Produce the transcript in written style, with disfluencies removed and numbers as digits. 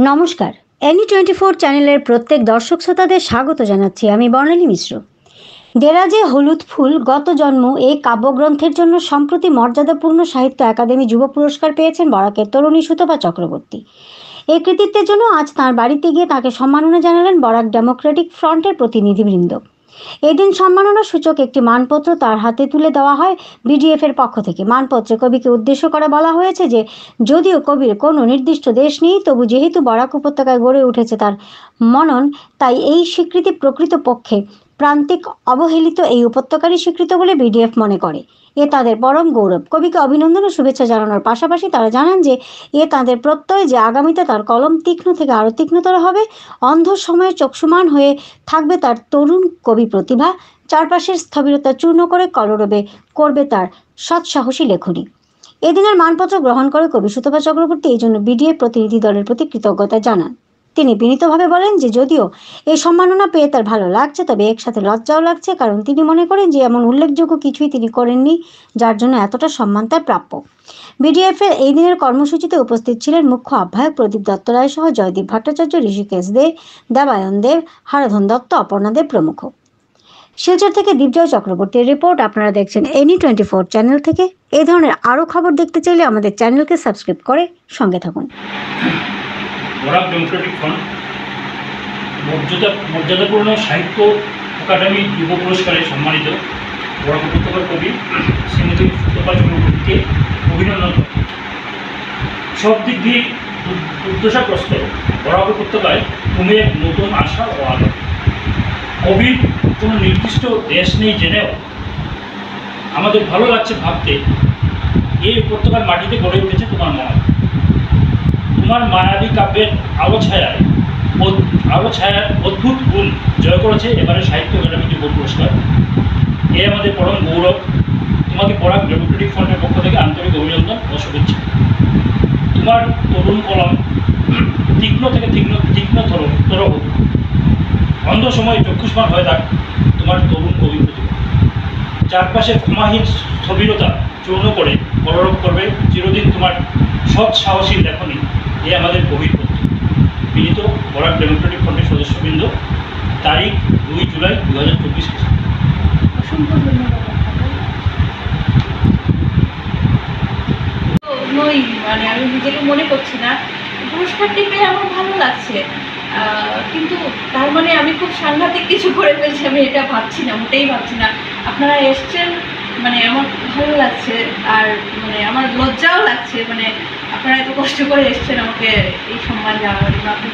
নমস্কার, NE24 চ্যানেলের প্রত্যেক দর্শক শ্রোতাদের স্বাগত জানাচ্ছি। আমি বর্ণালী মিশ্র। দেরাজে হলুদ ফুল গত জন্ম এই কাব্যগ্রন্থের জন্য সম্প্রতি মর্যাদাপূর্ণ সাহিত্য একাডেমি যুব পুরস্কার পেয়েছেন বরাকের তরুণী সুতপা চক্রবর্তী। এই কৃতিত্বের জন্য আজ তাঁর বাড়িতে গিয়ে তাকে সম্মাননা জানালেন বরাক ডেমোক্রেটিক ফ্রন্টের প্রতিনিধিবৃন্দ। এদিন সম্মাননা সূচক একটি মানপত্র তার হাতে তুলে দেওয়া হয় BDF এর পক্ষ থেকে। মানপত্রে কবিকে উদ্দেশ্য করে বলা হয়েছে যে যদিও কবির কোনো নির্দিষ্ট দেশ নেই, তবু যেহেতু বরাক উপত্যকায় গড়ে উঠেছে তার মনন, তাই এই স্বীকৃতি প্রকৃতপক্ষে প্রান্তিক অবহেলিত এই উপত্যকারই স্বীকৃত বলে BDF মনে করে। এ তাদের পরম গৌরব। কবিকে অভিনন্দন ও শুভেচ্ছা জানানোর পাশাপাশি তারা জানান যে এ তাদের প্রত্যয় যে আগামীতে তার কলম তীক্ষ্ণ থেকে আরও তীক্ষ্ণতর হবে, অন্ধ সময়ে চক্ষুমান হয়ে থাকবে তার তরুণ কবি প্রতিভা, চারপাশের স্থবিরতা চূর্ণ করে কলরবে করবে তার সৎসাহসী লেখনী। এদিনের মানপত্র গ্রহণ করে কবি সুতপা চক্রবর্তী এই জন্য BDF প্রতিনিধি দলের প্রতি কৃতজ্ঞতা জানান। তিনি বিনীতভাবে বলেন যে যদিও এই সম্মাননা পেয়ে তার ভালো লাগছে, তবে একসাথে লজ্জাও লাগছে, কারণ তিনি মনে করেন যে এমন উল্লেখযোগ্য কিছুই তিনি করেননি যার জন্য এতটা সম্মান তার প্রাপ্য। BDF এর এই দিনের কর্মসূচিতে উপস্থিত ছিলেন মুখ্য আহ্বায়ক প্রদীপ দত্ত রায় সহ জয়দীপ ভট্টাচার্য, ঋষিকেশ দে, দেবায়ন দেব, হারাধন দত্ত, অপর্ণা দেব প্রমুখ। শিলচর থেকে দীপজয় চক্রবর্তীর রিপোর্ট। আপনারা দেখছেন NE24 চ্যানেল থেকে। এই ধরনের আরও খবর দেখতে চাইলে আমাদের চ্যানেলকে সাবস্ক্রাইব করে সঙ্গে থাকুন। বরাক ডেমোক্রেটিক ফ্রন্ট মর্যাদাপূর্ণ সাহিত্য একাডেমি যুব পুরস্কারে সম্মানিত বরাক উপত্যকার কবি শ্রীমতী সুতপা চক্রবর্তীকে অভিনন্দন। সব দিক দিয়ে দুর্দশাগ্রস্ত বরাক উপত্যকায় তুমি এক নতুন আশা ও আলো। কবির কোনো নির্দিষ্ট দেশ নেই জেনেও আমাদের ভালো লাগছে ভাবতে এই উপত্যকার মাটিতে গড়ে উঠেছে তোমার মন। তোমার মায়াবী কাব্যের আলো ছায়ার অদ্ভুত গুণ জয় করেছে এবারে সাহিত্য একাডেমি যুব পুরস্কার। এ আমাদের পরম গৌরব। তোমাকে বরাক ডেমোক্রেটিক ফ্রন্টের পক্ষ থেকে আন্তরিক অভিনন্দন ও শুভেচ্ছা। তোমার তরুণ কলম তীক্ষ্ণ থেকে তীক্ষ্ণতর হোক, অন্ধ সময়ে চক্ষুষ্মান হয়ে থাক তোমার তরুণ কবি প্রতিভা। চারপাশের ক্ষমাহীন স্থবিরতা চূর্ণ করে কলরব করবে চিরদিন তোমার সৎ সাহসী লেখনী। এ আমাদের গভীর পত্র। বিনীত বরাক ডেমোক্রেটিক ফ্রন্টের সদস্যবৃন্দ। তারিখ 2 জুলাই 2024। অসংখ্য ধন্যবাদ। মানে আমি নিজেকে মনে করছি না পুরস্কারটি পেয়ে আমার ভালো লাগছে, কিন্তু তার মানে আমি খুব সাংঘাতিক কিছু করে ফেলছি, আমি এটা ভাবছি না, মোটেই ভাবছি না। আপনারা এসছেন, মানে আমার ভালো লাগছে, আর মানে আমার লজ্জাও লাগছে, মানে আপনারা এত কষ্ট করে এসছেন আমাকে এই সম্মান জানানোর জন্য। আপনি